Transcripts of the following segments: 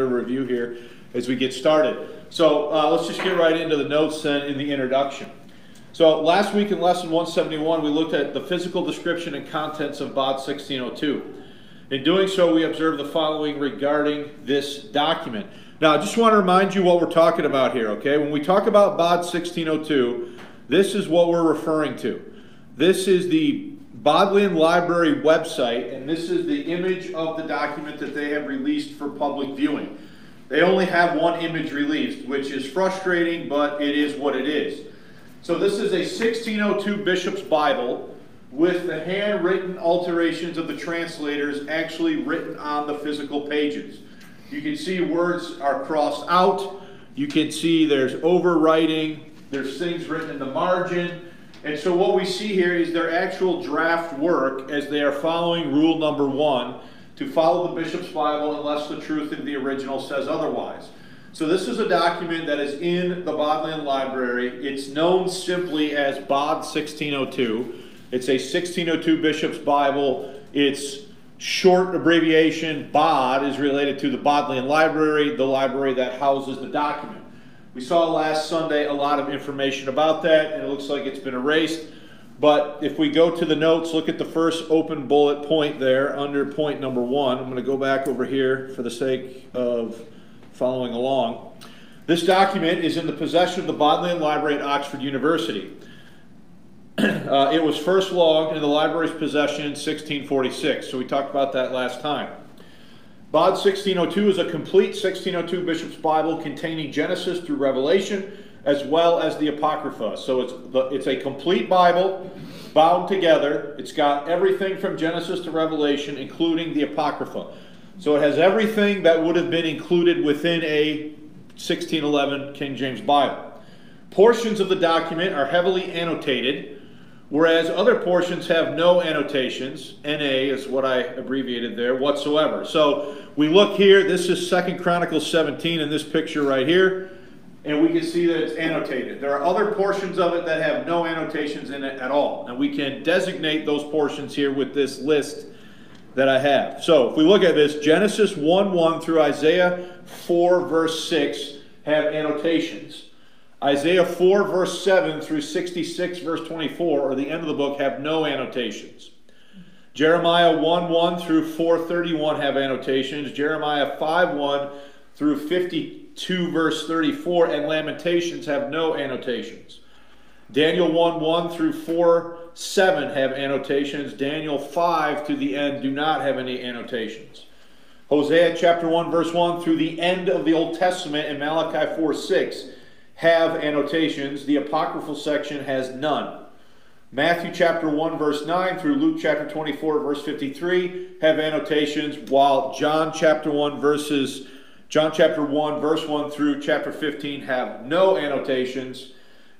of review here as we get started. So let's just get right into the notes then in the introduction. So last week in lesson 171 we looked at the physical description and contents of BOD 1602. In doing so we observed the following regarding this document. Now I just want to remind you what we're talking about here, okay? When we talk about BOD 1602, this is what we're referring to. This is the Bodleian Library website, and this is the image of the document that they have released for public viewing. They only have one image released, which is frustrating, but it is what it is. So this is a 1602 Bishop's Bible with the handwritten alterations of the translators actually written on the physical pages. You can see words are crossed out. You can see there's overwriting. There's things written in the margin. And so what we see here is their actual draft work as they are following rule number 1 to follow the Bishop's Bible unless the truth in the original says otherwise. So this is a document that is in the Bodleian Library. It's known simply as BOD 1602. It's a 1602 Bishop's Bible. Its short abbreviation, BOD, is related to the Bodleian Library, the library that houses the document. We saw last Sunday a lot of information about that, and it looks like it's been erased. But if we go to the notes, look at the first open bullet point there under point number 1. I'm going to go back over here for the sake of following along. This document is in the possession of the Bodleian Library at Oxford University. It was first logged in the library's possession in 1646, so we talked about that last time. BOD 1602 is a complete 1602 Bishop's Bible containing Genesis through Revelation, as well as the Apocrypha. So it's a complete Bible bound together. It's got everything from Genesis to Revelation, including the Apocrypha. So it has everything that would have been included within a 1611 King James Bible. Portions of the document are heavily annotated, whereas other portions have no annotations. NA is what I abbreviated there, whatsoever. So we look here, this is 2 Chronicles 17 in this picture right here, and we can see that it's annotated. There are other portions of it that have no annotations in it at all, and we can designate those portions here with this list that I have. So if we look at this, Genesis 1:1 through Isaiah 4 verse 6 have annotations. Isaiah 4 verse 7 through 66 verse 24, or the end of the book, have no annotations. Jeremiah 1:1 through 4:31 have annotations. Jeremiah 5:1 through 52 verse 34 and Lamentations have no annotations. Daniel 1:1 through 4:7 have annotations. Daniel 5 to the end do not have any annotations. Hosea chapter 1 verse 1 through the end of the Old Testament and Malachi 4:6 have annotations. The apocryphal section has none. Matthew chapter 1 verse 9 through Luke chapter 24 verse 53 have annotations, while John chapter 1 verse 1 through chapter 15 have no annotations.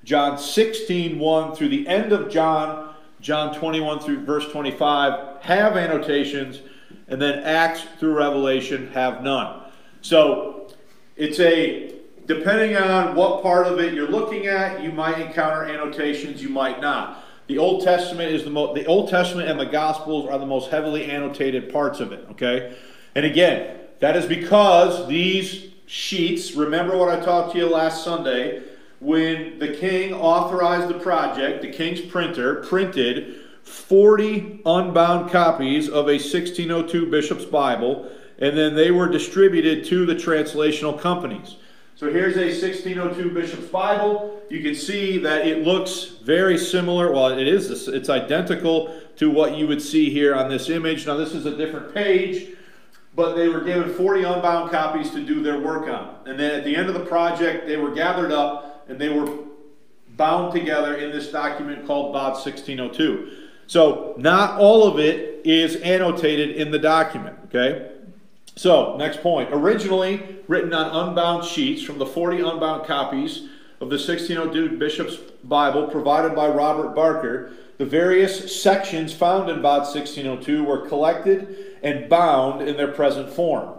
John 16:1 through the end of John 21 through verse 25 have annotations, and then Acts through Revelation have none. So it's depending on what part of it you're looking at, you might encounter annotations, you might not. The Old Testament the Old Testament and the Gospels are the most heavily annotated parts of it, okay? And again, that is because these sheets, remember what I talked to you last Sunday, when the king authorized the project, the king's printer printed 40 unbound copies of a 1602 Bishop's Bible, and then they were distributed to the translational companies. So here's a 1602 Bishop's Bible. You can see that it looks very similar. Well, it's identical to what you would see here on this image. Now this is a different page, but they were given 40 unbound copies to do their work on. And then at the end of the project, they were gathered up and they were bound together in this document called BOD 1602. So not all of it is annotated in the document, okay? So, next point. Originally written on unbound sheets from the 40 unbound copies of the 1602 Bishop's Bible provided by Robert Barker, the various sections found in BOD 1602 were collected and bound in their present form.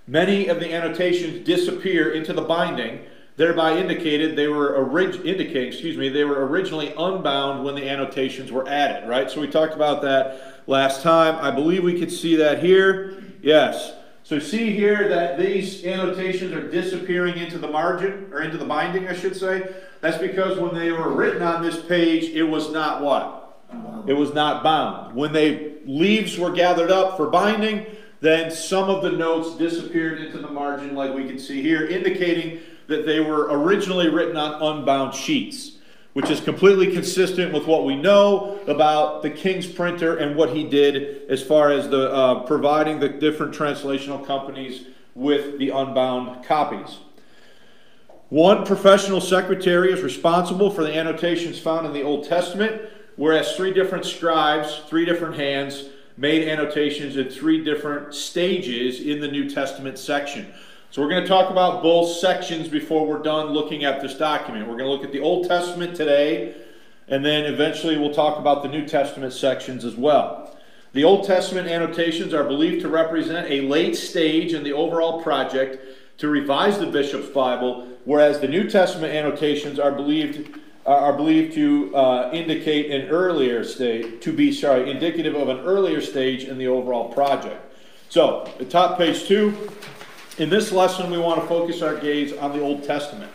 Many of the annotations disappear into the binding, thereby indicating they were originally unbound when the annotations were added, right? So we talked about that last time. I believe we could see that here. Yes. So see here that these annotations are disappearing into the margin, or into the binding, I should say. That's because when they were written on this page, it was not what? It was not bound. When leaves were gathered up for binding, then some of the notes disappeared into the margin, like we can see here, indicating that they were originally written on unbound sheets, which is completely consistent with what we know about the King's printer and what he did as far as the providing the different translational companies with the unbound copies. One professional secretary is responsible for the annotations found in the Old Testament, whereas 3 different scribes, 3 different hands, made annotations in 3 different stages in the New Testament section. So we're going to talk about both sections before we're done looking at this document. We're going to look at the Old Testament today, and then eventually we'll talk about the New Testament sections as well. The Old Testament annotations are believed to represent a late stage in the overall project to revise the bishop's Bible, whereas the New Testament annotations are believed to indicate an earlier stage, indicative of an earlier stage in the overall project. So, the top page 2. In this lesson, we want to focus our gaze on the Old Testament.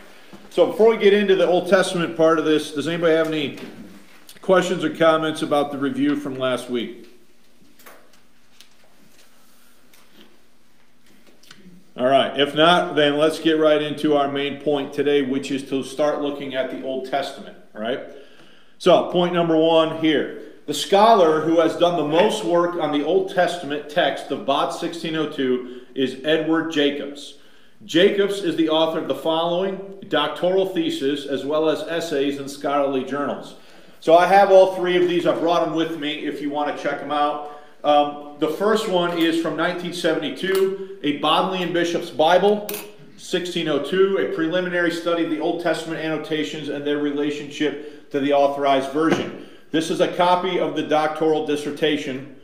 So before we get into the Old Testament part of this, does anybody have any questions or comments about the review from last week? All right. If not, then let's get right into our main point today, which is to start looking at the Old Testament. All right. So point number 1 here. The scholar who has done the most work on the Old Testament text of BOD 1602 is Edward Jacobs. Jacobs is the author of the following doctoral theses as well as essays in scholarly journals. So I have all 3 of these. I brought them with me if you want to check them out. The first one is from 1972, A Bodleian Bishop's Bible, 1602, a preliminary study of the Old Testament annotations and their relationship to the Authorized Version. This is a copy of the doctoral dissertation.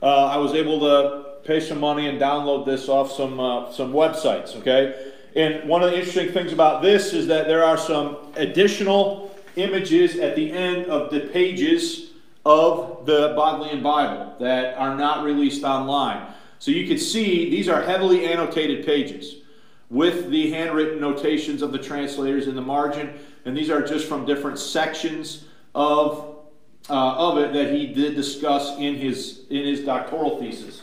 I was able to pay some money and download this off some websites, okay? And one of the interesting things about this is that there are some additional images at the end of the pages of the Bodleian Bible that are not released online. So you can see these are heavily annotated pages with the handwritten notations of the translators in the margin, and these are just from different sections of it that he did discuss in his doctoral thesis.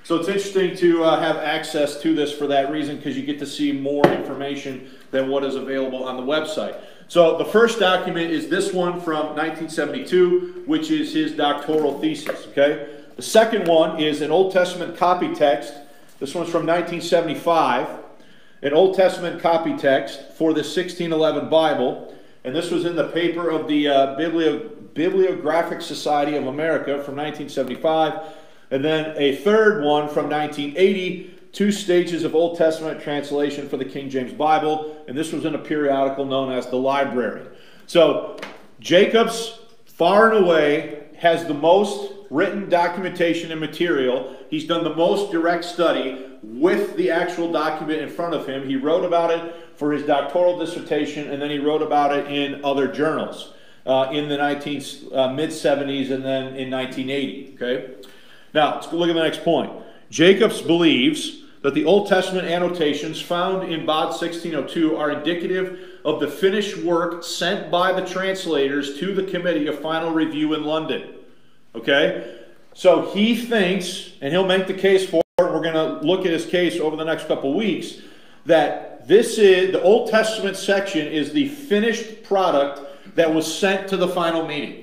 So it's interesting to have access to this for that reason, because you get to see more information than what is available on the website. So the first document is this one from 1972, which is his doctoral thesis. Okay. The second one is an Old Testament copy text. This one's from 1975, an Old Testament copy text for the 1611 Bible, and this was in the paper of the Bibliographic Society of America from 1975. And then a third one from 1980, 2 stages of Old Testament translation for the King James Bible, and this was in a periodical known as the Library. So Jacobs, far and away, has the most written documentation and material. He's done the most direct study with the actual document in front of him. He wrote about it for his doctoral dissertation, and then he wrote about it in other journals in the mid-70s and then in 1980. Okay. Now, let's look at the next point. Jacobs believes that the Old Testament annotations found in BOD 1602 are indicative of the finished work sent by the translators to the Committee of Final Review in London. Okay? So he thinks, and he'll make the case for it, we're going to look at his case over the next couple weeks, that this is, the Old Testament section is the finished product that was sent to the final meeting.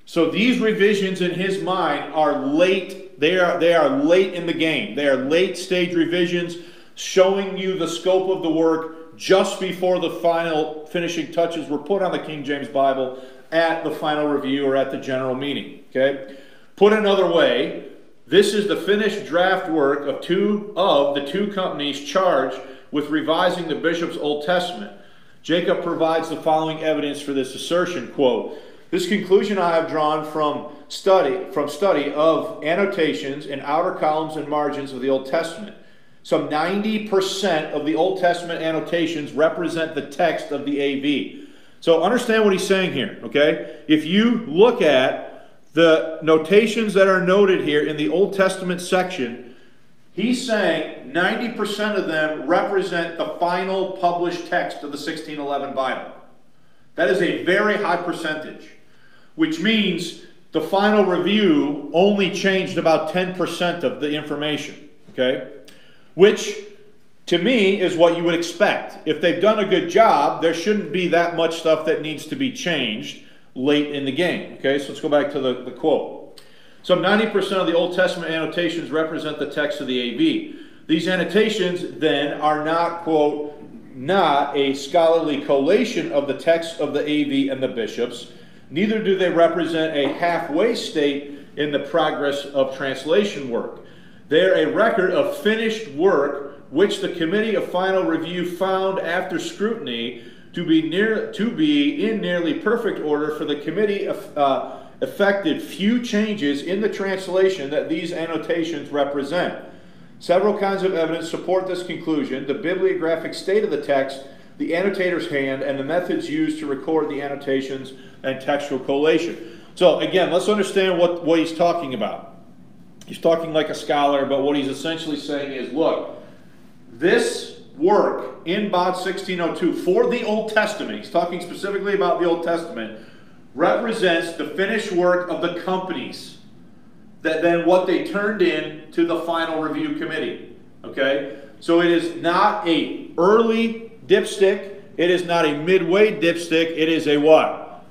So these revisions in his mind are late. They are late in the game. They are late stage revisions showing you the scope of the work just before the final finishing touches were put on the King James Bible at the final review or at the general meeting. Okay? Put another way, this is the finished draft work of the two companies charged with revising the bishop's Old Testament. Jacob provides the following evidence for this assertion, quote, "This conclusion I have drawn from study of annotations in outer columns and margins of the Old Testament. Some 90% of the Old Testament annotations represent the text of the AV." So understand what he's saying here, okay? If you look at the notations that are noted here in the Old Testament section, He's saying 90% of them represent the final published text of the 1611 Bible. That is a very high percentage, which means the final review only changed about 10% of the information, okay? Which, to me, is what you would expect. If they've done a good job, there shouldn't be that much stuff that needs to be changed late in the game, okay? So let's go back to the quote. Some 90% of the Old Testament annotations represent the text of the AV. These annotations, then, are not, quote, not a scholarly collation of the text of the AV and the bishops, neither do they represent a halfway state in the progress of translation work. They are a record of finished work which the Committee of Final Review found after scrutiny to be in nearly perfect order, for the committee effected few changes in the translation that these annotations represent. Several kinds of evidence support this conclusion: the bibliographic state of the text, the annotator's hand, and the methods used to record the annotations and textual collation. So again, let's understand what he's talking about. He's talking like a scholar, but what he's essentially saying is, look, this work in Bod 1602 for the Old Testament, he's talking specifically about the Old Testament, represents the finished work of the companies, that then what they turned in to the final review committee. Okay? So it is not a early dipstick, it is not a midway dipstick, it is a what?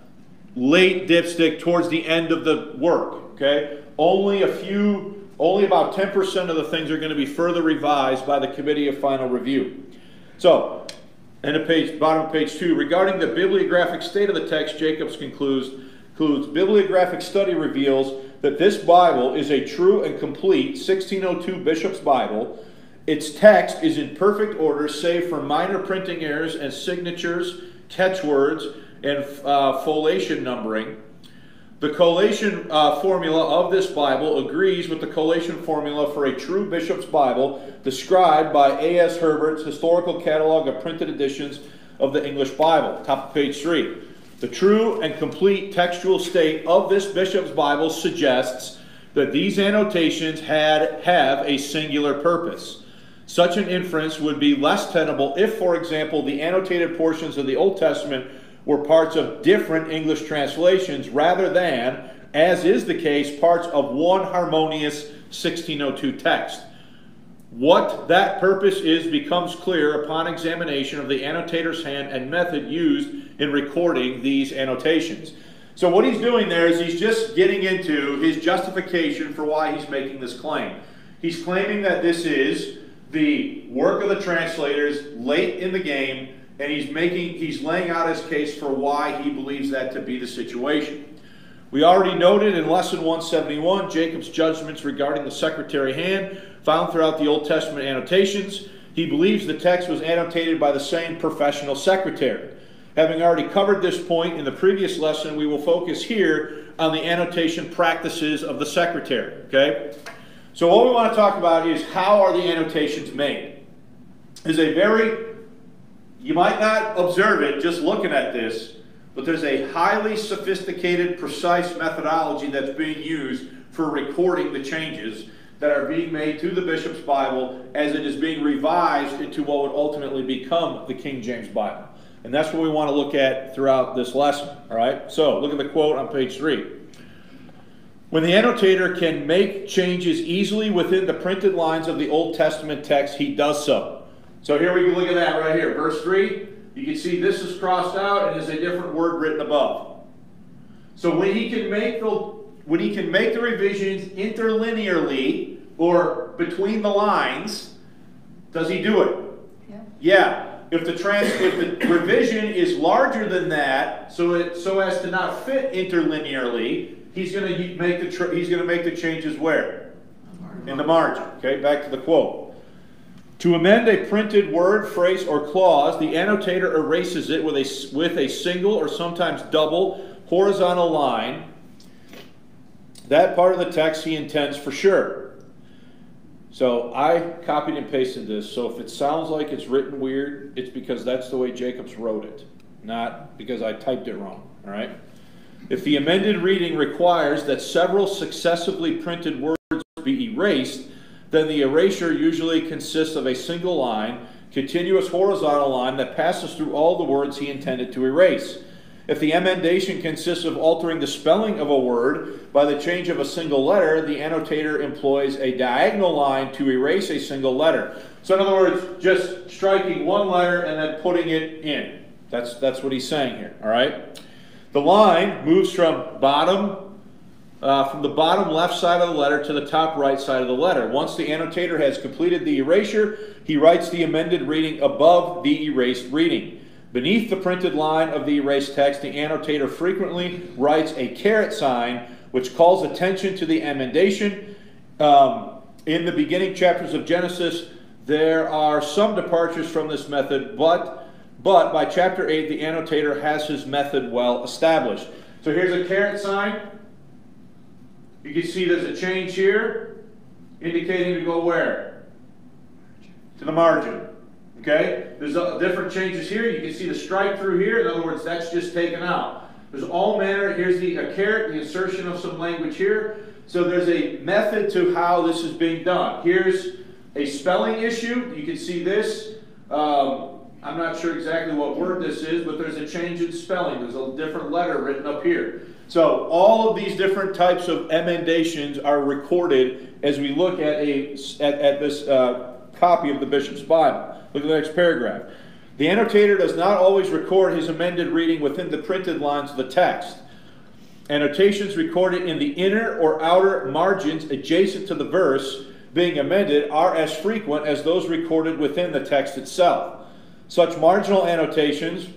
Late dipstick towards the end of the work. Okay? Only about 10% of the things are going to be further revised by the Committee of Final Review. So, end of page, bottom of page 2, regarding the bibliographic state of the text, Jacobs concludes, bibliographic study reveals that this Bible is a true and complete 1602 Bishop's Bible. Its text is in perfect order, save for minor printing errors and signatures, catchwords, and foliation numbering. The collation formula of this Bible agrees with the collation formula for a true Bishop's Bible described by A.S. Herbert's Historical Catalog of Printed Editions of the English Bible, top of page 3. The true and complete textual state of this Bishop's Bible suggests that these annotations have a singular purpose. Such an inference would be less tenable if, for example, the annotated portions of the Old Testament were parts of different English translations rather than, as is the case, parts of one harmonious 1602 text. What that purpose is becomes clear upon examination of the annotator's hand and method used in recording these annotations. So what he's doing there is he's just getting into his justification for why he's making this claim. He's claiming that this is the work of the translators late in the game, and he's laying out his case for why he believes that to be the situation. We already noted in lesson 171 Jacob's judgments regarding the secretary hand found throughout the Old Testament annotations. He believes the text was annotated by the same professional secretary. Having already covered this point in the previous lesson, we will focus here on the annotation practices of the secretary. Okay? So what we want to talk about is how are the annotations made. It's a very, you might not observe it just looking at this, but there's a highly sophisticated, precise methodology that's being used for recording the changes that are being made to the Bishop's Bible as it is being revised into what would ultimately become the King James Bible. And that's what we want to look at throughout this lesson. All right? So look at the quote on page 3. When the annotator can make changes easily within the printed lines of the Old Testament text, he does so. So here we can look at that right here. Verse 3, you can see this is crossed out and there's a different word written above. So when he can make the revisions interlinearly or between the lines, does he do it? Yeah. Yeah. If the revision is larger than that, so as to not fit interlinearly, he's going to make the changes where? In the margin. Okay, back to the quote. To amend a printed word, phrase, or clause, the annotator erases it with a single or sometimes double horizontal line. That part of the text he intends for sure. So I copied and pasted this, so if it sounds like it's written weird, it's because that's the way Jacobs wrote it, not because I typed it wrong, all right? If the amended reading requires that several successively printed words be erased, then the erasure usually consists of a single line, continuous horizontal line that passes through all the words he intended to erase. If the emendation consists of altering the spelling of a word by the change of a single letter, the annotator employs a diagonal line to erase a single letter. So in other words, just striking one letter and then putting it in. That's what he's saying here, all right? The line moves from the bottom left side of the letter to the top right side of the letter. Once the annotator has completed the erasure, he writes the amended reading above the erased reading. Beneath the printed line of the erased text, the annotator frequently writes a caret sign, which calls attention to the emendation. In the beginning chapters of Genesis, there are some departures from this method, but by chapter 8, the annotator has his method well established. So here's a caret sign. You can see there's a change here, indicating to go where? To the margin. Okay? There's different changes here. You can see the stripe through here. In other words, that's just taken out. There's all manner. Here's a caret, the insertion of some language here. So there's a method to how this is being done. Here's a spelling issue. You can see this. I'm not sure exactly what word this is, but there's a change in spelling. There's a different letter written up here. So all of these different types of emendations are recorded as we look at this copy of the Bishop's Bible. Look at the next paragraph. The annotator does not always record his amended reading within the printed lines of the text. Annotations recorded in the inner or outer margins adjacent to the verse being amended are as frequent as those recorded within the text itself. Such marginal annotations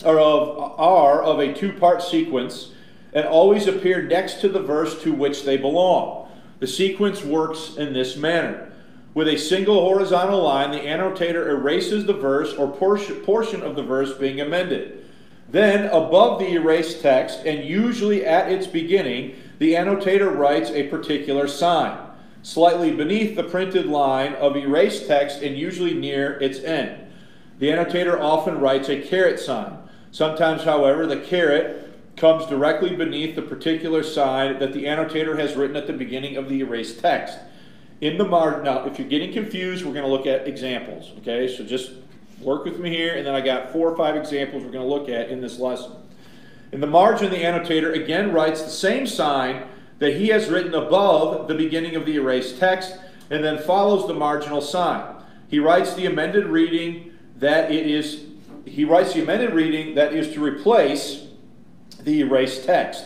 are of a two-part sequence and always appear next to the verse to which they belong. The sequence works in this manner. With a single horizontal line, the annotator erases the verse or portion of the verse being amended. Then, above the erased text, and usually at its beginning, the annotator writes a particular sign, slightly beneath the printed line of erased text and usually near its end. The annotator often writes a caret sign. Sometimes, however, the caret comes directly beneath the particular sign that the annotator has written at the beginning of the erased text. In the margin, now, if you're getting confused, we're going to look at examples, okay? So just work with me here, and then I got 4 or 5 examples we're going to look at in this lesson. In the margin, the annotator again writes the same sign that he has written above the beginning of the erased text, and then follows the marginal sign. He writes the amended reading that is to replace the erased text.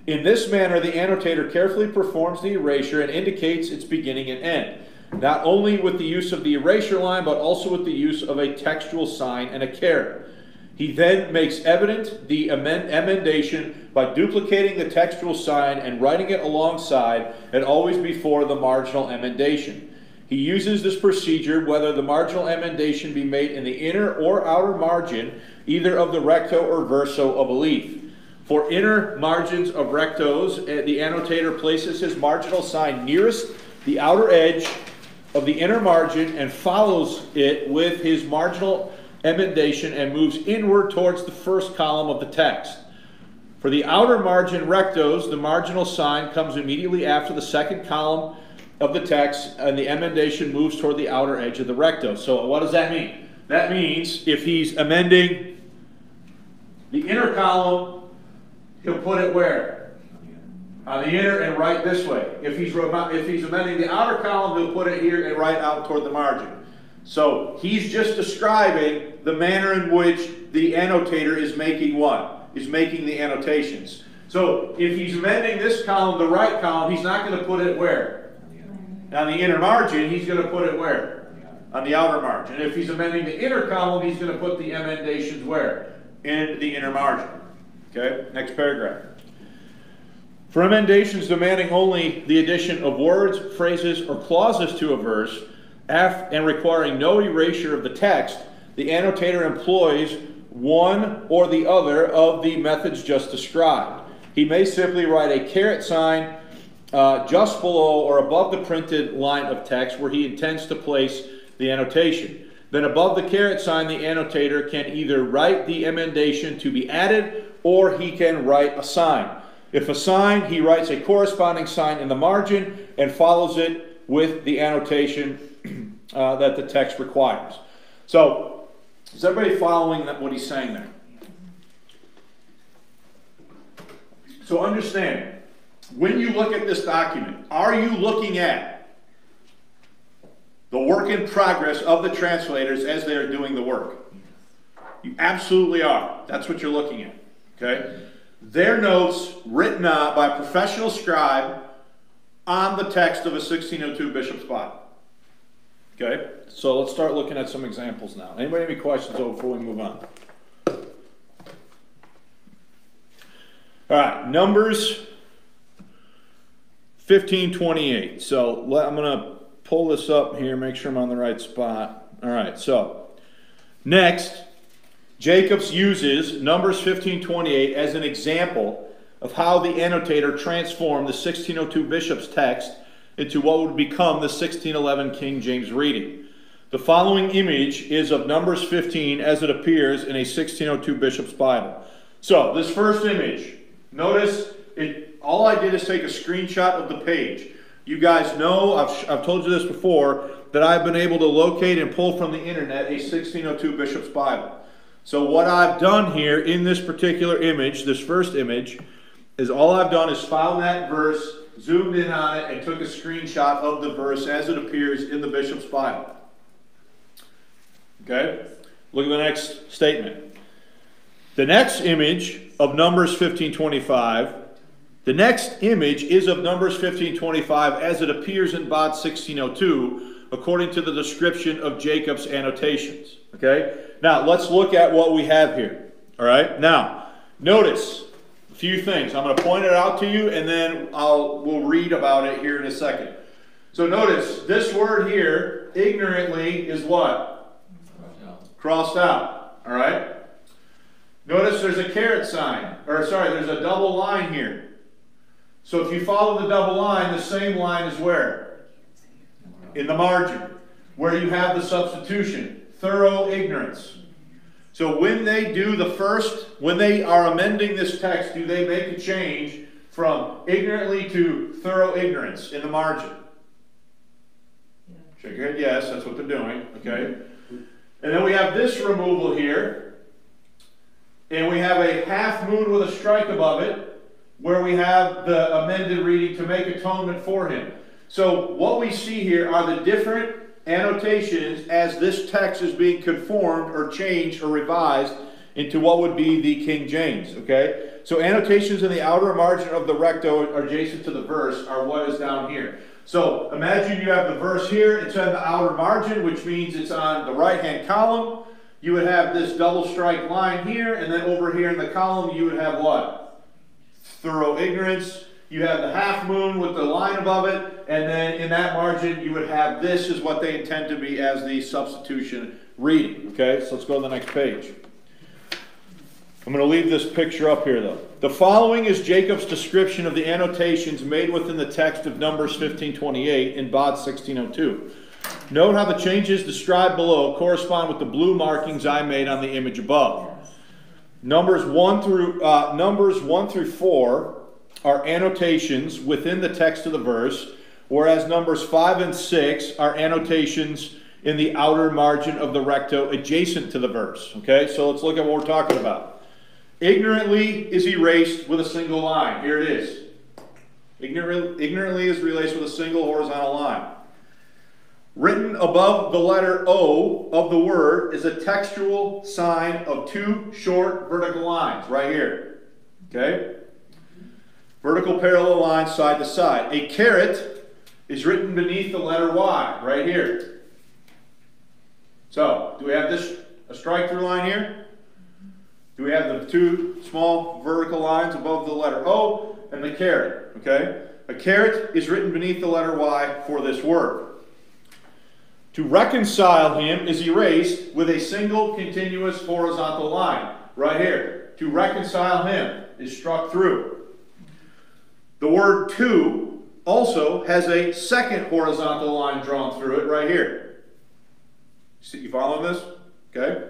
In this manner, the annotator carefully performs the erasure and indicates its beginning and end, not only with the use of the erasure line, but also with the use of a textual sign and a caret. He then makes evident the emendation by duplicating the textual sign and writing it alongside and always before the marginal emendation. He uses this procedure whether the marginal emendation be made in the inner or outer margin, either of the recto or verso of a leaf. For inner margins of rectos, the annotator places his marginal sign nearest the outer edge of the inner margin and follows it with his marginal emendation and moves inward towards the first column of the text. For the outer margin rectos, the marginal sign comes immediately after the second column of the text, and the emendation moves toward the outer edge of the recto. So what does that mean? That means if he's amending the inner column, he'll put it where? On the inner and right this way. If he's amending the outer column, he'll put it here and right out toward the margin. So he's just describing the manner in which the annotator is making what? Is making the annotations. So if he's amending this column, the right column, he's not going to put it where? On the inner margin. He's going to put it where? On the outer margin. If he's amending the inner column, he's going to put the emendations where? In the inner margin. Okay, next paragraph. For emendations demanding only the addition of words, phrases, or clauses to a verse, and requiring no erasure of the text, the annotator employs one or the other of the methods just described. He may simply write a caret sign just below or above the printed line of text where he intends to place the annotation. Then above the caret sign, the annotator can either write the emendation to be added or he can write a sign. If a sign, he writes a corresponding sign in the margin and follows it with the annotation that the text requires. So, is everybody following what he's saying there? So understand, when you look at this document, are you looking at the work in progress of the translators as they are doing the work? You absolutely are. That's what you're looking at. Okay? Their notes written out by a professional scribe on the text of a 1602 Bishop's Bible. Okay? So let's start looking at some examples now. Anybody have any questions before we move on? All right, Numbers 15:28. So I'm going to pull this up here, make sure I'm on the right spot. All right, so next, Jacob uses Numbers 15:28 as an example of how the annotator transformed the 1602 Bishop's text into what would become the 1611 King James reading. The following image is of Numbers 15 as it appears in a 1602 Bishop's Bible. So this first image, notice all I did is take a screenshot of the page. You guys know, I've told you this before, that I've been able to locate and pull from the internet a 1602 Bishop's Bible. So what I've done here in this particular image, this first image, is all I've done is found that verse, zoomed in on it, and took a screenshot of the verse as it appears in the Bishop's Bible. Okay? Look at the next statement. The next image of Numbers 15:25, the next image is of Numbers 15:25 as it appears in Bod 1602, according to the description of Jacob's annotations. Okay? Now, let's look at what we have here. All right? Now, notice a few things. I'm going to point it out to you, and then we'll read about it here in a second. So notice, this word here, ignorantly, is what? Crossed out. All right? Notice there's a caret sign. There's a double line here. So if you follow the double line, the same line is where? In the margin, where you have the substitution, thorough ignorance. So when they do when they are amending this text, do they make a change from ignorantly to thorough ignorance in the margin? Shake your head, yes, that's what they're doing, okay? And then we have this removal here, and we have a half moon with a strike above it, where we have the amended reading, to make atonement for him. So what we see here are the different annotations as this text is being conformed or changed or revised into what would be the King James, okay? So annotations in the outer margin of the recto adjacent to the verse are what is down here. So imagine you have the verse here, it's on the outer margin, which means it's on the right-hand column. You would have this double strike line here, and then over here in the column you would have what? Thorough ignorance. You have the half moon with the line above it, and then in that margin you would have this is what they intend to be as the substitution reading. Okay, so let's go to the next page. I'm going to leave this picture up here though. The following is Jacob's description of the annotations made within the text of Numbers 15:28 in Bod 1602. Note how the changes described below correspond with the blue markings I made on the image above. Numbers 1 through 4 are annotations within the text of the verse, whereas Numbers 5 and 6 are annotations in the outer margin of the recto adjacent to the verse. Okay, so let's look at what we're talking about. Ignorantly is erased with a single line. Here it is. Ignorantly is erased with a single horizontal line. Written above the letter O of the word is a textual sign of two short vertical lines right here. Okay? Vertical parallel lines side to side. A caret is written beneath the letter Y right here. So, do we have a strike through line here? Do we have the two small vertical lines above the letter O and the caret? Okay? A caret is written beneath the letter Y for this word. To reconcile him is erased with a single continuous horizontal line right here. To reconcile him is struck through. The word to also has a second horizontal line drawn through it right here. You following this? Okay.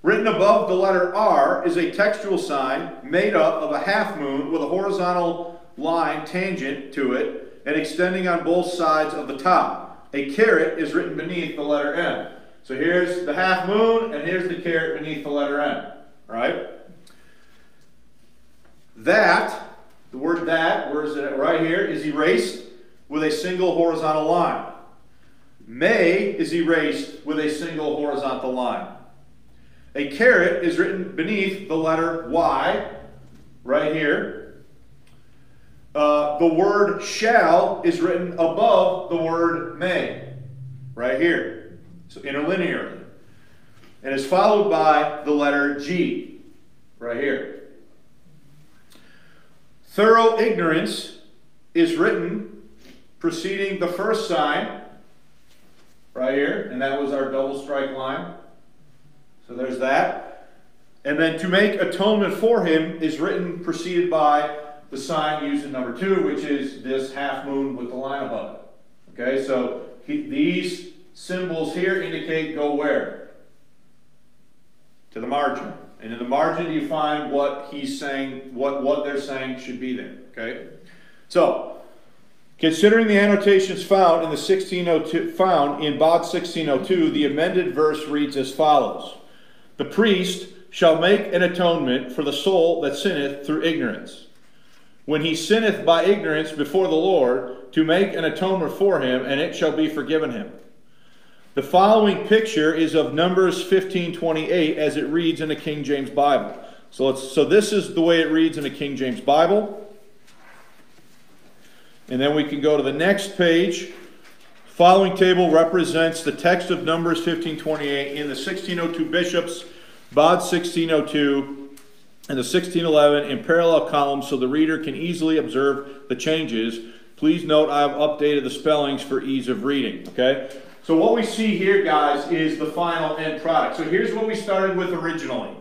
Written above the letter R is a textual sign made up of a half moon with a horizontal line tangent to it, and extending on both sides of the top. A caret is written beneath the letter M. So here's the half moon, and here's the caret beneath the letter M. Right? That, the word that, where is it right here, is erased with a single horizontal line. May is erased with a single horizontal line. A caret is written beneath the letter Y, right here. The word shall is written above the word may, right here. So interlinearly. And is followed by the letter G, right here. Thorough ignorance is written preceding the first sign, right here, and that was our double strike line. So there's that. And then to make atonement for him is written preceded by the sign used in number 2, which is this half moon with the line above it. Okay, so these symbols here indicate go where? To the margin. And in the margin you find what he's saying, what they're saying should be there. Okay? So, considering the annotations found in BOD 1602, the amended verse reads as follows. The priest shall make an atonement for the soul that sinneth through ignorance. When he sinneth by ignorance before the Lord, to make an atonement for him, and it shall be forgiven him. The following picture is of Numbers 15:28 as it reads in the King James Bible. So this is the way it reads in the King James Bible. And then we can go to the next page. Following table represents the text of Numbers 15:28 in the 1602 bishops, BOD 1602, and the 1611 in parallel columns so the reader can easily observe the changes. Please note I have updated the spellings for ease of reading. Okay? So what we see here, guys, is the final end product. So here's what we started with originally.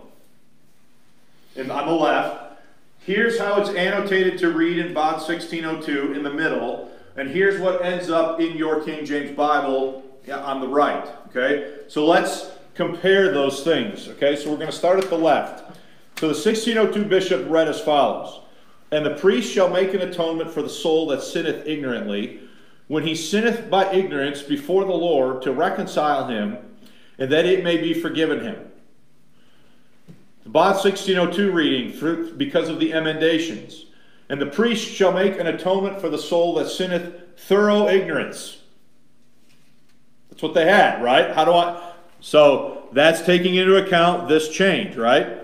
And on the left, here's how it's annotated to read in BOD 1602 in the middle. And here's what ends up in your King James Bible on the right. Okay? So let's compare those things. Okay? So we're going to start at the left. So the 1602 bishop read as follows. And the priest shall make an atonement for the soul that sinneth ignorantly, when he sinneth by ignorance before the Lord, to reconcile him, and that it may be forgiven him. The BOD 1602 reading, because of the emendations. And the priest shall make an atonement for the soul that sinneth thorough ignorance. That's what they had, right? So that's taking into account this change, right?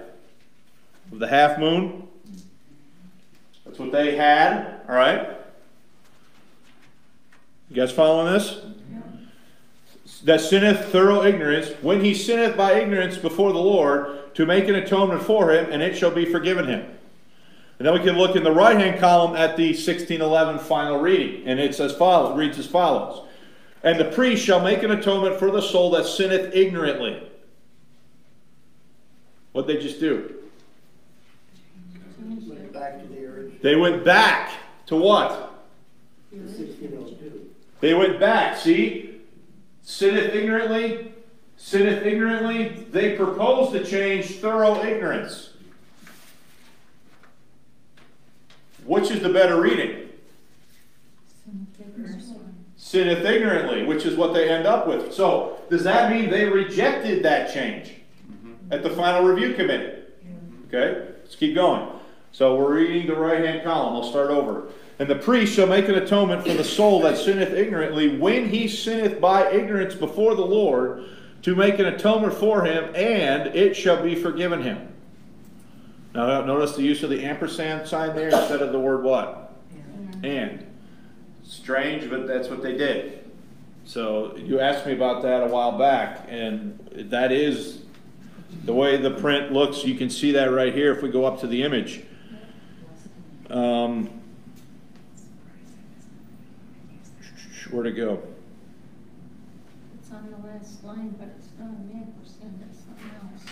Of the half moon. That's what they had, all right? You guys following this? That sinneth thorough ignorance, when he sinneth by ignorance before the Lord, to make an atonement for him, and it shall be forgiven him. And then we can look in the right-hand column at the 1611 final reading, and it reads as follows. And the priest shall make an atonement for the soul that sinneth ignorantly. What'd they just do? They went back to what? 1602. They went back, see? Sinneth ignorantly, sinneth ignorantly. They proposed to change thorough ignorance. Which is the better reading? Sinneth ignorantly, which is what they end up with. So, does that mean they rejected that change at the final review committee? Okay, let's keep going. So we're reading the right-hand column. I'll start over. And the priest shall make an atonement for the soul that sinneth ignorantly, when he sinneth by ignorance before the Lord, to make an atonement for him, and it shall be forgiven him. Now notice the use of the ampersand sign there instead of the word what? And. Strange, but that's what they did. So you asked me about that a while back, and that is the way the print looks. You can see that right here if we go up to the image. Where to go? It's on the last line, but it's not an ampersand, it's something else.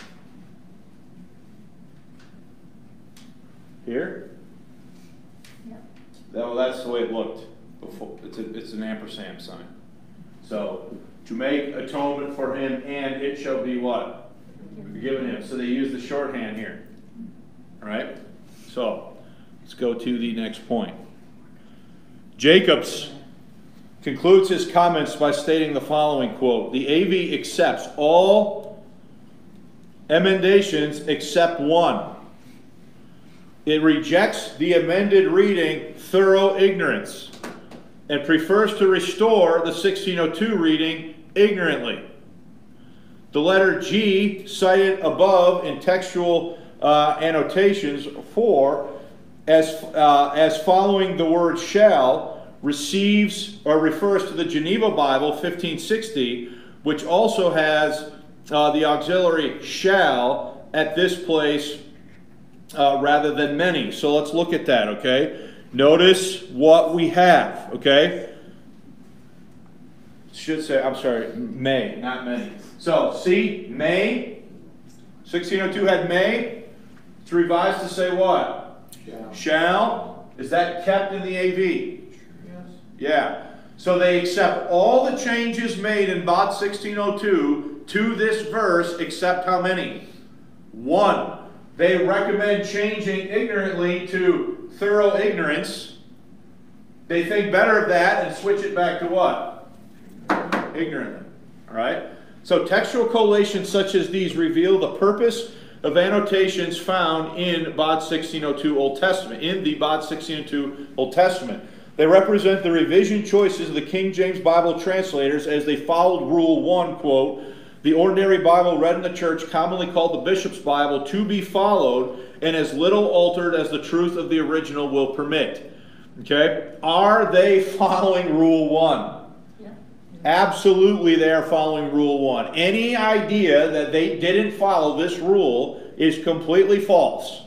Here? Yep. Well, that's the way it looked before. It's an ampersand sign. So, to make atonement for him, and it shall be what? Forgiven him. So they use the shorthand here. All right? So, let's go to the next point. Jacobs concludes his comments by stating the following quote, "The AV accepts all emendations except one. It rejects the amended reading thorough ignorance and prefers to restore the 1602 reading ignorantly. The letter G cited above in textual annotations for as following the word shall receives or refers to the Geneva Bible 1560, which also has the auxiliary shall at this place rather than many." So let's look at that, okay? Notice what we have, okay? Should say, I'm sorry, may, not many. So, see, may, 1602 had may. It's revised to say what? Shall. Shall. Is that kept in the AV? Yes. Yeah. So they accept all the changes made in BOT 1602 to this verse, except how many? One. They recommend changing ignorantly to thorough ignorance. They think better of that and switch it back to what? Ignorantly. All right? So textual collations such as these reveal the purpose of annotations found in BOT 1602 Old Testament, in the BOT 1602 Old Testament. They represent the revision choices of the King James Bible translators as they followed Rule 1, quote, "The ordinary Bible read in the church, commonly called the Bishop's Bible, to be followed and as little altered as the truth of the original will permit." Okay? Are they following Rule 1? Absolutely, they are following Rule 1. Any idea that they didn't follow this rule is completely false.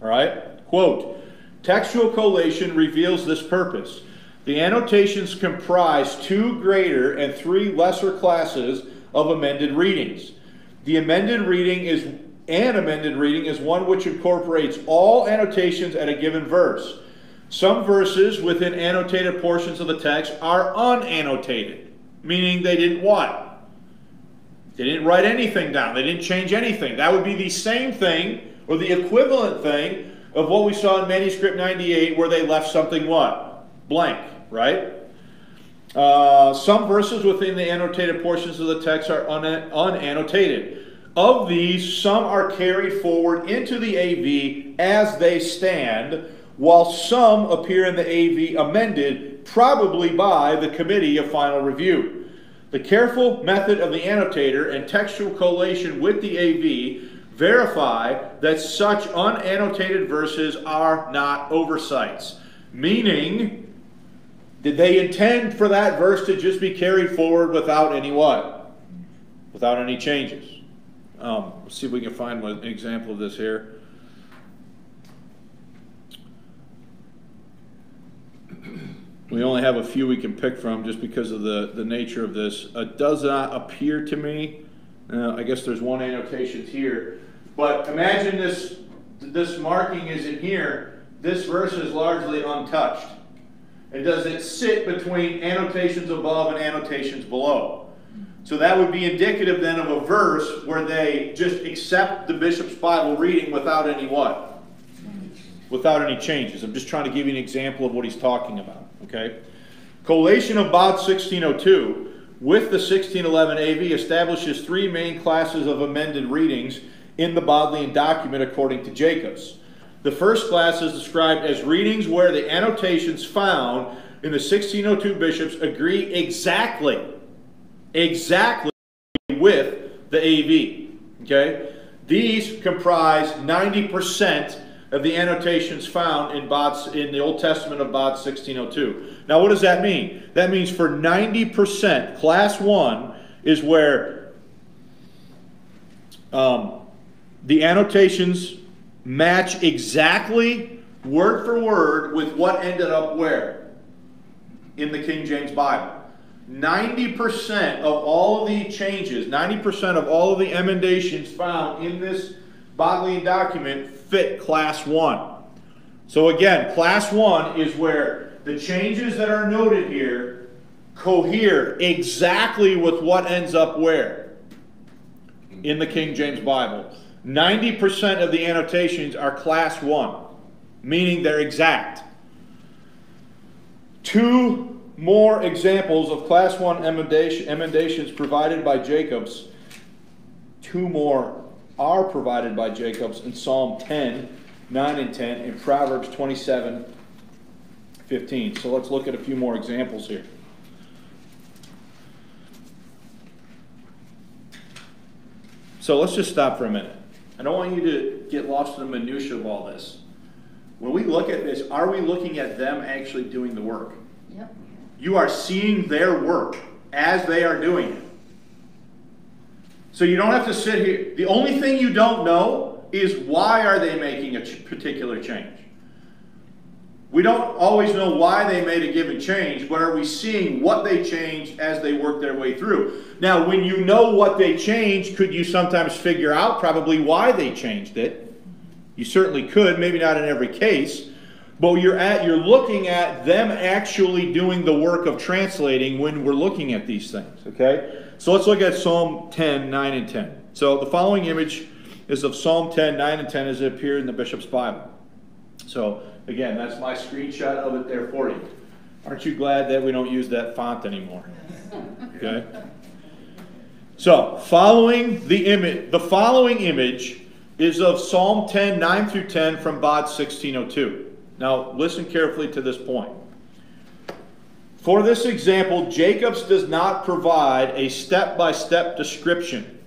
All right? Quote, "Textual collation reveals this purpose. The annotations comprise 2 greater and 3 lesser classes of amended readings. The amended reading is one which incorporates all annotations at a given verse. Some verses within annotated portions of the text are unannotated. Meaning they didn't what? They didn't write anything down. They didn't change anything. That would be the same thing or the equivalent thing of what we saw in Manuscript 98 where they left something what? Blank, right? Some verses within the annotated portions of the text are unannotated. Of these, some are carried forward into the AV as they stand, while some appear in the AV amended, probably by the Committee of Final Review. The careful method of the annotator and textual collation with the AV verify that such unannotated verses are not oversights." Meaning, did they intend for that verse to just be carried forward without any what? Without any changes. Let's see if we can find an example of this here. We only have a few we can pick from just because of the nature of this. It does not appear to me, I guess there's one annotation here, but imagine this marking is in here. This verse is largely untouched. And does it sit between annotations above and annotations below? So that would be indicative then of a verse where they just accept the Bishop's Bible reading without any what? Without any changes. I'm just trying to give you an example of what he's talking about. Okay? Collation of BOT 1602 with the 1611 AV establishes 3 main classes of amended readings in the Bodleian document according to Jacobs. The first class is described as readings where the annotations found in the 1602 bishops agree exactly with the AV. Okay? These comprise 90% of the annotations found in the Old Testament of BOT 1602. Now what does that mean? That means for 90%, class 1 is where the annotations match exactly word for word with what ended up where? In the King James Bible. 90% of all of the changes, 90% of all of the emendations found in this Bodleian document fit class 1. So again, class 1 is where the changes that are noted here cohere exactly with what ends up where? In the King James Bible. 90% of the annotations are class 1, meaning they're exact. two more examples of class 1 emendations provided by Jacobs. Two more are provided by Jacobs in Psalm 10, 9 and 10, and Proverbs 27, 15. So let's look at a few more examples here. So let's just stop for a minute. I don't want you to get lost in the minutia of all this. When we look at this, are we looking at them actually doing the work? Yep. You are seeing their work as they are doing it. So you don't have to sit here. The only thing you don't know is why are they making a particular change. We don't always know why they made a given change, but are we seeing what they changed as they work their way through? Now, when you know what they changed, could you sometimes figure out probably why they changed it? You certainly could, maybe not in every case, but you're looking at them actually doing the work of translating when we're looking at these things, okay? So let's look at Psalm 10, 9 and 10. So the following image is of Psalm 10, 9 and 10 as it appeared in the Bishop's Bible. So again, that's my screenshot of it there for you. Aren't you glad that we don't use that font anymore? Okay? So, the following image is of Psalm 10, 9 through 10 from BOD 1602. Now, listen carefully to this point. For this example, Jacobs does not provide a step-by-step description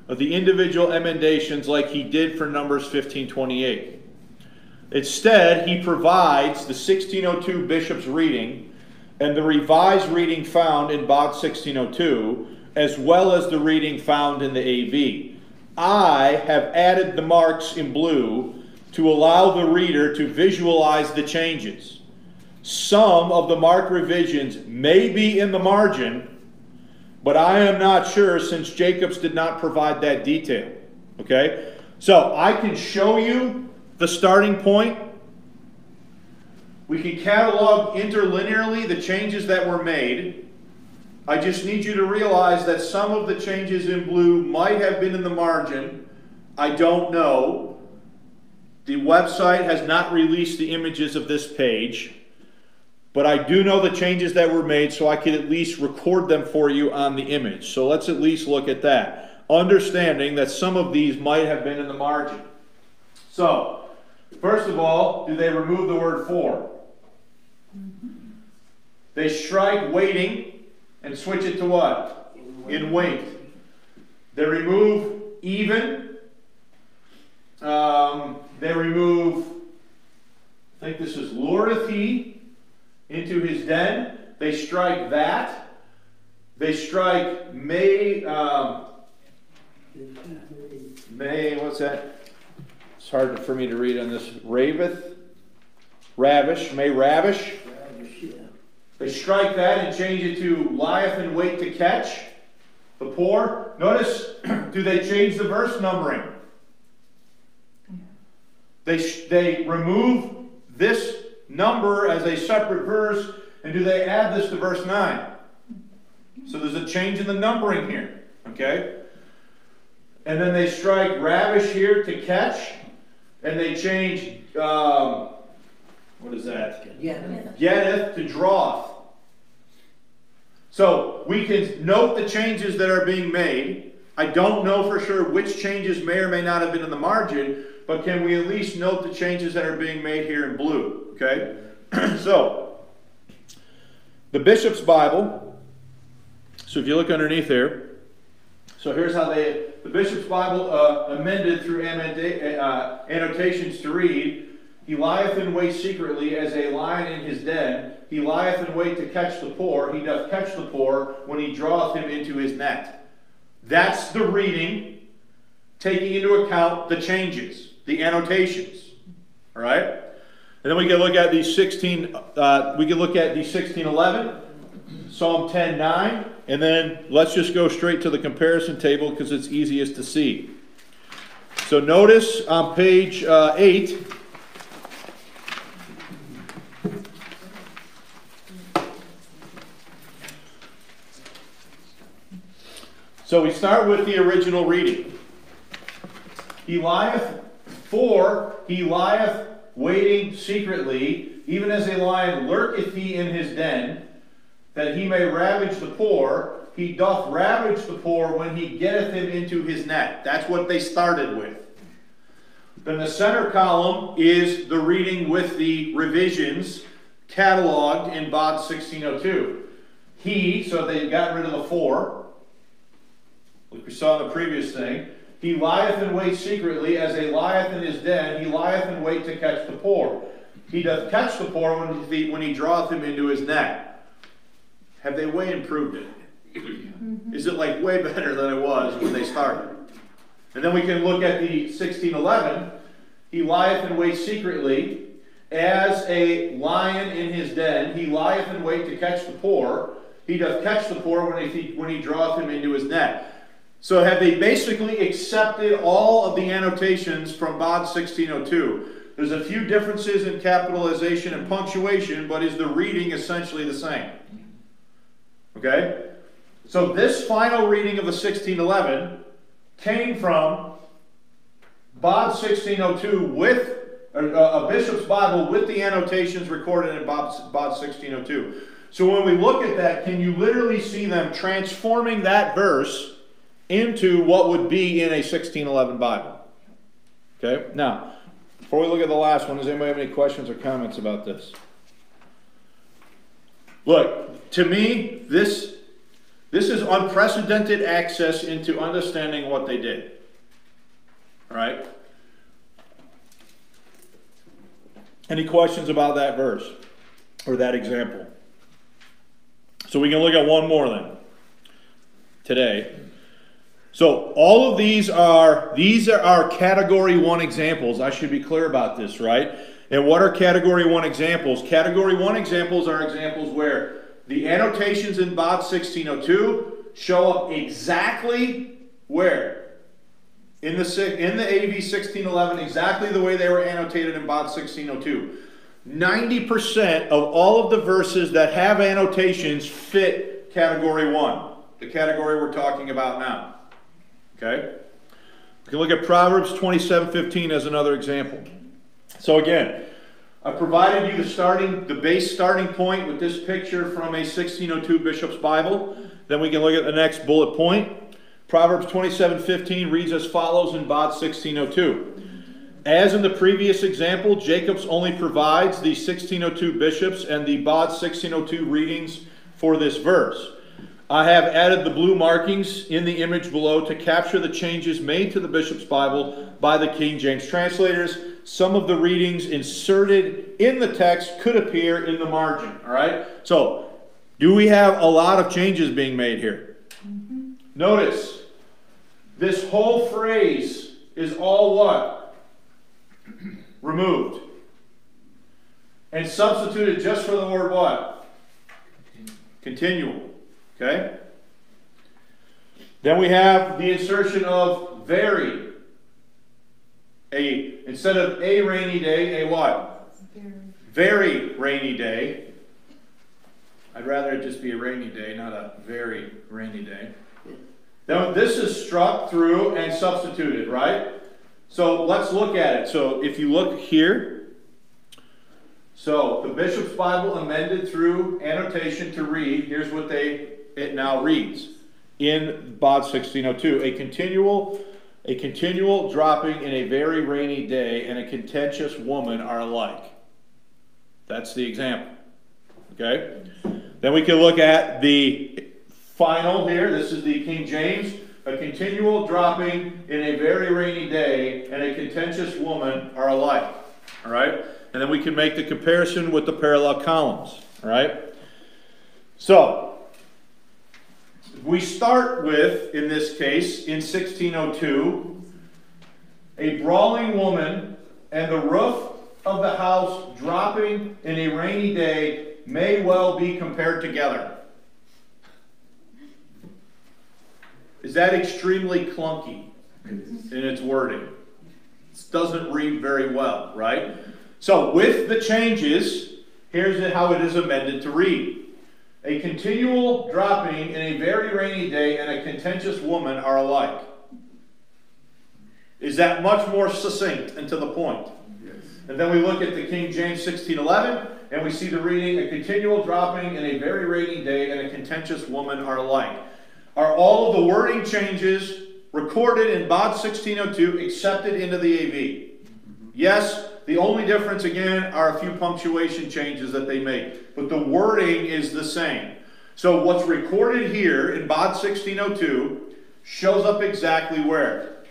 of the individual emendations like he did for Numbers 15:28. Instead, he provides the 1602 Bishop's reading and the revised reading found in BOD 1602, as well as the reading found in the AV. I have added the marks in blue to allow the reader to visualize the changes. Some of the marked revisions may be in the margin, but I am not sure since Jacobs did not provide that detail. Okay? So I can show you the starting point. We can catalog interlinearly the changes that were made. I just need you to realize that some of the changes in blue might have been in the margin. I don't know. The website has not released the images of this page, but I do know the changes that were made, so I can at least record them for you on the image. So let's at least look at that, understanding that some of these might have been in the margin. So, first of all, do they remove the word for? They strike waiting and switch it to what? In wait. They remove even. They remove, I think this is lureth he into his den. They strike that. They strike may, what's that? It's hard for me to read on this. Ravish, may ravish. They strike that and change it to lieth in wait to catch the poor. Notice, do they change the verse numbering? They remove this number as a separate verse, and do they add this to verse 9? So there's a change in the numbering here, okay? And then they strike ravish here to catch, and they change, what is that? Getteth to draweth. So we can note the changes that are being made. I don't know for sure which changes may or may not have been in the margin, but can we at least note the changes that are being made here in blue? Okay? So, the Bishop's Bible. So if you look underneath there, so here's how the Bishop's Bible amended through annotations to read, he lieth in wait secretly as a lion in his den. He lieth in wait to catch the poor. He doth catch the poor when he draweth him into his net. That's the reading, taking into account the changes, the annotations. All right? And then we can look at the 1611, Psalm 10:9, and then let's just go straight to the comparison table because it's easiest to see. So notice on page 8, so we start with the original reading. He lieth waiting secretly, even as a lion lurketh he in his den, that he may ravage the poor. He doth ravage the poor when he getteth him into his net. That's what they started with. Then the center column is the reading with the revisions cataloged in BOD 1602. He, so they got rid of the for, like we saw in the previous thing. He lieth in wait secretly, as a lieth in his den. He lieth in wait to catch the poor. He doth catch the poor when he draweth him into his net. Have they way improved it? Is it like way better than it was when they started? And then we can look at the 1611. He lieth in wait secretly, as a lion in his den. He lieth in wait to catch the poor. He doth catch the poor when he draweth him into his net. So have they basically accepted all of the annotations from BOD 1602? There's a few differences in capitalization and punctuation, but is the reading essentially the same? Okay? So this final reading of the 1611 came from BOD 1602 with a bishop's Bible with the annotations recorded in BOD 1602. So when we look at that, can you literally see them transforming that verse into what would be in a 1611 Bible? Okay, now, before we look at the last one, does anybody have any questions or comments about this? Look, to me, this is unprecedented access into understanding what they did. All right? Any questions about that verse or that example? So we can look at one more then today. So all of these are category 1 examples. I should be clear about this, right? And what are category 1 examples? Category 1 examples are examples where the annotations in BOD 1602 show up exactly where? In the AV 1611, exactly the way they were annotated in BOD 1602. 90% of all of the verses that have annotations fit category 1, the category we're talking about now. Okay? We can look at Proverbs 27:15 as another example. So again, I provided you the base starting point with this picture from a 1602 Bishop's Bible. Then we can look at the next bullet point. Proverbs 27:15 reads as follows in BOD 1602. As in the previous example, Jacobs only provides the 1602 bishops and the BOD 1602 readings for this verse. I have added the blue markings in the image below to capture the changes made to the Bishop's Bible by the King James translators. Some of the readings inserted in the text could appear in the margin. All right? So, do we have a lot of changes being made here? Mm-hmm. Notice, this whole phrase is all what? Removed. And substituted just for the word what? Continual. Okay? Then we have the insertion of very. Instead of a rainy day, a what? Very rainy day. I'd rather it just be a rainy day, not a very rainy day. Now this is struck through and substituted, right? So let's look at it. So if you look here, so the Bishop's Bible amended through annotation to read, here's what it now reads in BOD 1602. A continual dropping in a very rainy day and a contentious woman are alike. That's the example. Okay? Then we can look at the final here. This is the King James. A continual dropping in a very rainy day and a contentious woman are alike. All right? And then we can make the comparison with the parallel columns. All right? So, we start with, in this case, in 1602, a brawling woman and the roof of the house dropping in a rainy day may well be compared together. Is that extremely clunky in its wording? It doesn't read very well, right? So with the changes, here's how it is amended to read. A continual dropping in a very rainy day and a contentious woman are alike. Is that much more succinct and to the point? Yes. And then we look at the King James 1611, and we see the reading, a continual dropping in a very rainy day and a contentious woman are alike. Are all of the wording changes recorded in BOD 1602 accepted into the AV? Yes. The only difference, again, are a few punctuation changes that they make. But the wording is the same. So what's recorded here in BOD 1602 shows up exactly where?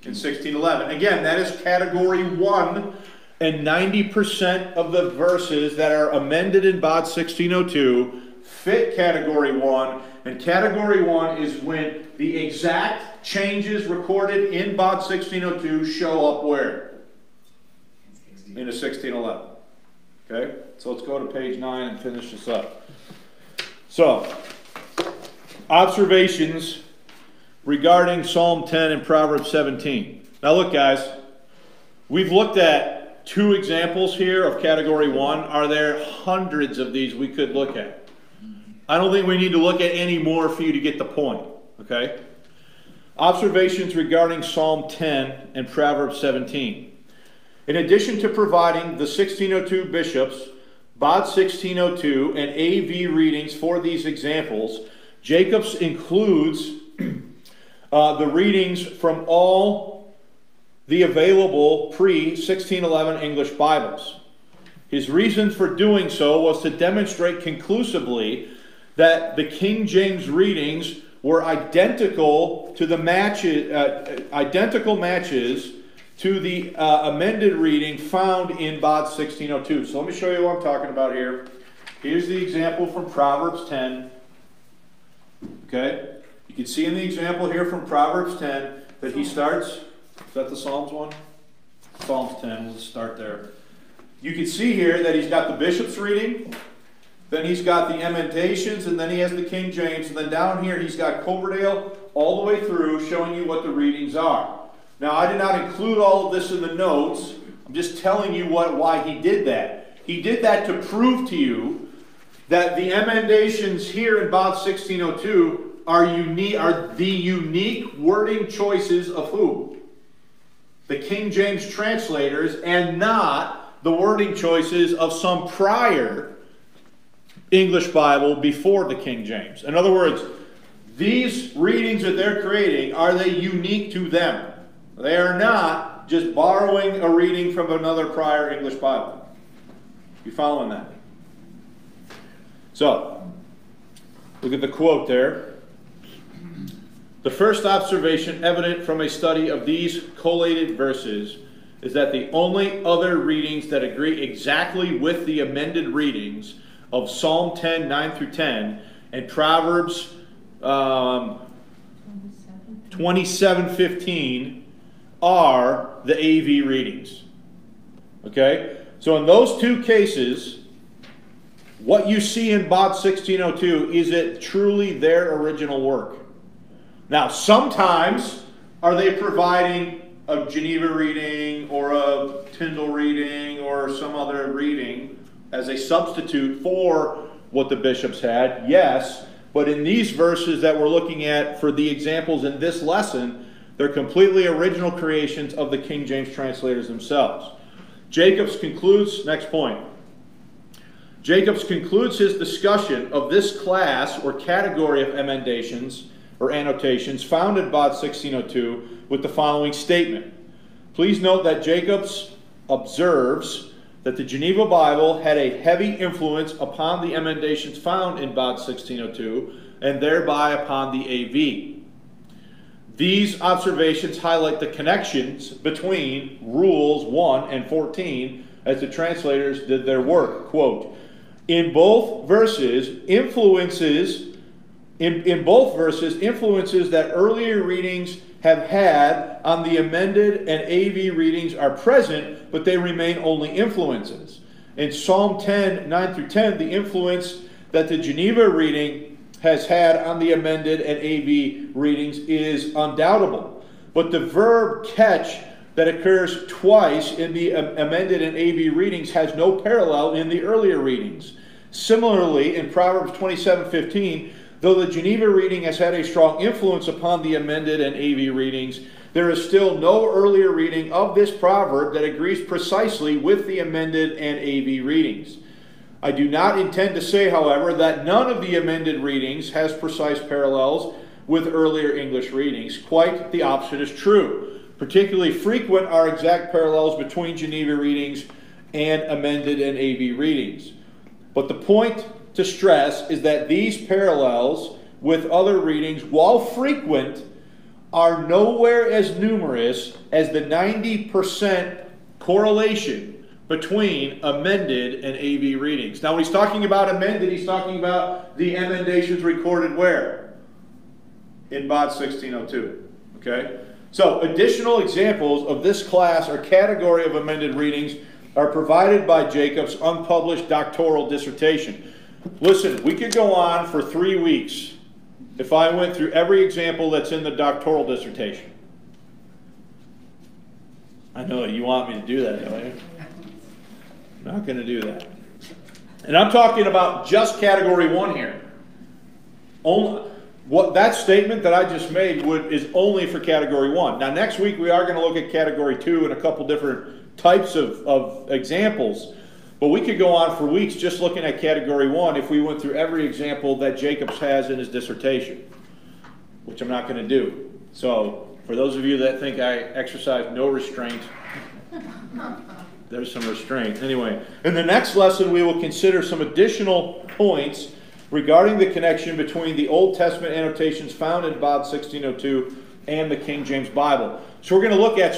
In 1611. Again, that is category 1, and 90% of the verses that are amended in BOD 1602 fit category 1, and category 1 is when the exact changes recorded in BOD 1602 show up where? Into 1611. Okay? So let's go to page 9 and finish this up. So, observations regarding Psalm 10 and Proverbs 17. Now look, guys, we've looked at 2 examples here of category 1. Are there hundreds of these we could look at? I don't think we need to look at any more for you to get the point. Okay? Observations regarding Psalm 10 and Proverbs 17. In addition to providing the 1602 bishops, BOD 1602, and AV readings for these examples, Jacobs includes the readings from all the available pre-1611 English Bibles. His reason for doing so was to demonstrate conclusively that the King James readings were identical to the identical matches to the amended reading found in BOD 1602. So let me show you what I'm talking about here. Here's the example from Proverbs 10. Okay? You can see in the example here from Proverbs 10 that he starts. Is that the Psalms one? Psalms 10. Let's start there. You can see here that he's got the bishop's reading, then he's got the emendations, and then he has the King James, and then down here he's got Coverdale all the way through showing you what the readings are. Now, I did not include all of this in the notes. I'm just telling you why he did that. He did that to prove to you that the emendations here in BOD 1602 are the unique wording choices of who? The King James translators, and not the wording choices of some prior English Bible before the King James. In other words, these readings that they're creating, are they unique to them? They are not just borrowing a reading from another prior English Bible. You following that? So, look at the quote there. The first observation evident from a study of these collated verses is that the only other readings that agree exactly with the amended readings of Psalm 10, 9 through 10, and Proverbs 27, 15 are the AV readings. Okay? So in those 2 cases, what you see in BOD 1602, is it truly their original work? Now, sometimes, are they providing a Geneva reading or a Tyndale reading or some other reading as a substitute for what the bishops had? Yes, but in these verses that we're looking at for the examples in this lesson, they're completely original creations of the King James translators themselves. Jacobs concludes, next point. Jacobs concludes his discussion of this class or category of emendations or annotations found in BOD 1602 with the following statement. Please note that Jacobs observes that the Geneva Bible had a heavy influence upon the emendations found in BOD 1602 and thereby upon the AV. These observations highlight the connections between Rules 1 and 14 as the translators did their work. Quote, in both verses, influences that earlier readings have had on the amended and AV readings are present, but they remain only influences. In Psalm 10, 9 through 10, the influence that the Geneva reading has had on the amended and AV readings is undoubtable. But the verb catch that occurs twice in the amended and AV readings has no parallel in the earlier readings. Similarly, in Proverbs 27:15, though the Geneva reading has had a strong influence upon the amended and AV readings, there is still no earlier reading of this proverb that agrees precisely with the amended and AV readings. I do not intend to say, however, that none of the amended readings has precise parallels with earlier English readings. Quite the opposite is true. Particularly frequent are exact parallels between Geneva readings and amended and AV readings. But the point to stress is that these parallels with other readings, while frequent, are nowhere as numerous as the 90% correlation between amended and AV readings. Now, when he's talking about amended, he's talking about the emendations recorded where? In Bod 1602. Okay? So, additional examples of this class or category of amended readings are provided by Jacob's unpublished doctoral dissertation. Listen, we could go on for 3 weeks if I went through every example that's in the doctoral dissertation. I know you want me to do that, don't you? I'm not going to do that. And I'm talking about just category 1 here. That statement that I just made is only for category 1. Now next week we are going to look at category 2 and a couple different types of examples. But we could go on for weeks just looking at category 1 if we went through every example that Jacobs has in his dissertation, which I'm not going to do. So for those of you that think I exercise no restraint, there's some restraint. Anyway, in the next lesson we will consider some additional points regarding the connection between the Old Testament annotations found in Bod 1602 and the King James Bible. So we're going to look at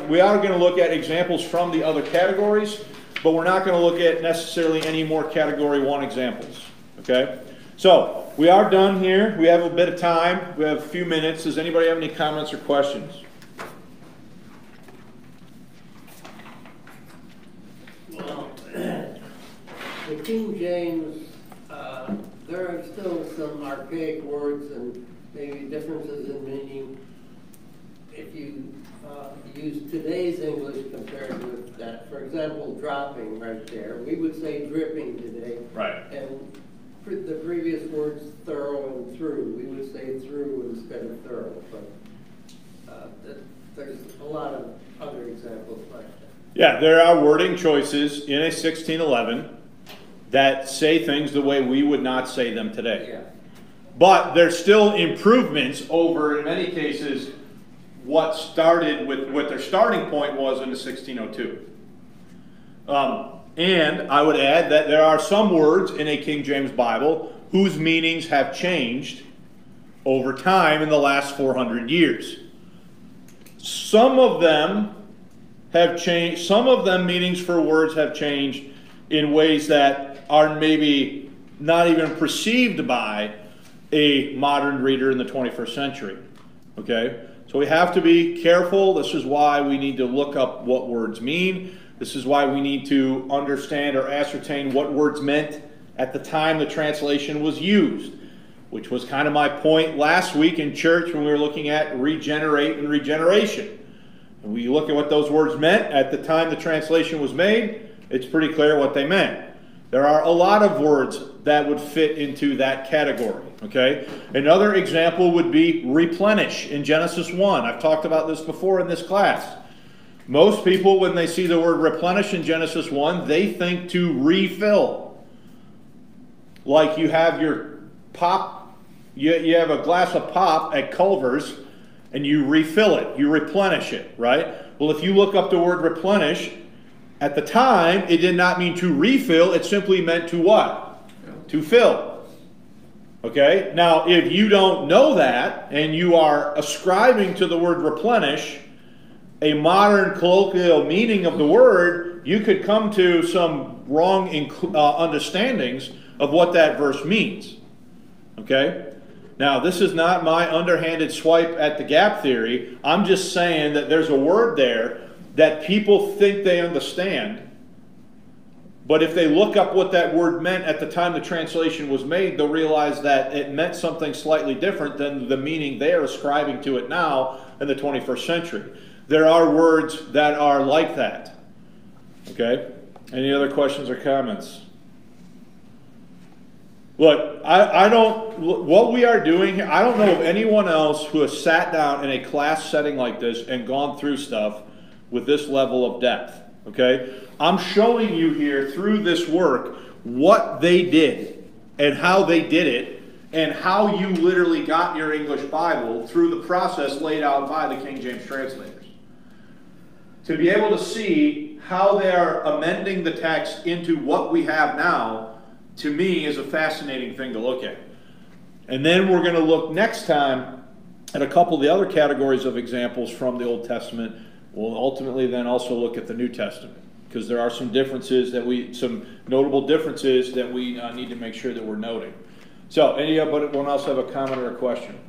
we are going to look at examples from the other categories, but we're not going to look at necessarily any more category 1 examples. Okay? So we are done here. We have a bit of time. We have a few minutes. Does anybody have any comments or questions? Well, the King James, there are still some archaic words and maybe differences in meaning. If you use today's English compared with that, for example, dropping right there, we would say dripping today. Right. And the previous words, thorough and through, we would say through instead of thorough. But there's a lot of other examples like that. Yeah, there are wording choices in a 1611 that say things the way we would not say them today. Yeah. But there's still improvements over, in many cases, what started with what their starting point was in the 1602. And I would add that there are some words in a King James Bible whose meanings have changed over time in the last 400 years. Some of them have changed, some of them meanings for words have changed in ways that are maybe not even perceived by a modern reader in the 21st century. Okay? So we have to be careful. This is why we need to look up what words mean. This is why we need to understand or ascertain what words meant at the time the translation was used, which was kind of my point last week in church when we were looking at regenerate and regeneration. And we look at what those words meant at the time the translation was made, it's pretty clear what they meant. There are a lot of words that would fit into that category, okay? Another example would be replenish in Genesis 1. I've talked about this before in this class. Most people, when they see the word replenish in Genesis 1, they think to refill. Like you have your pop, you have a glass of pop at Culver's, and you refill it, you replenish it, right? Well, if you look up the word replenish, at the time, it did not mean to refill, it simply meant to what? To fill. Okay? Now, if you don't know that, and you are ascribing to the word replenish a modern colloquial meaning of the word, you could come to some wrong understandings of what that verse means. Okay? Now, this is not my underhanded swipe at the gap theory. I'm just saying that there's a word there that people think they understand, but if they look up what that word meant at the time the translation was made, they'll realize that it meant something slightly different than the meaning they are ascribing to it now in the 21st century. There are words that are like that. Okay? Any other questions or comments? Look, I don't, what we are doing here, I don't know of anyone else who has sat down in a class setting like this and gone through stuff with this level of depth, okay? I'm showing you here through this work what they did and how they did it and how you literally got your English Bible through the process laid out by the King James translators. To be able to see how they are amending the text into what we have now, to me, is a fascinating thing to look at. And then we're going to look next time at a couple of the other categories of examples from the Old Testament. We'll ultimately then also look at the New Testament, because there are some differences some notable differences that we need to make sure that we're noting. So, anyone else have a comment or a question?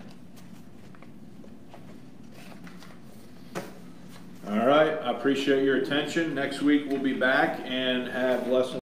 All right, I appreciate your attention. Next week we'll be back and have lesson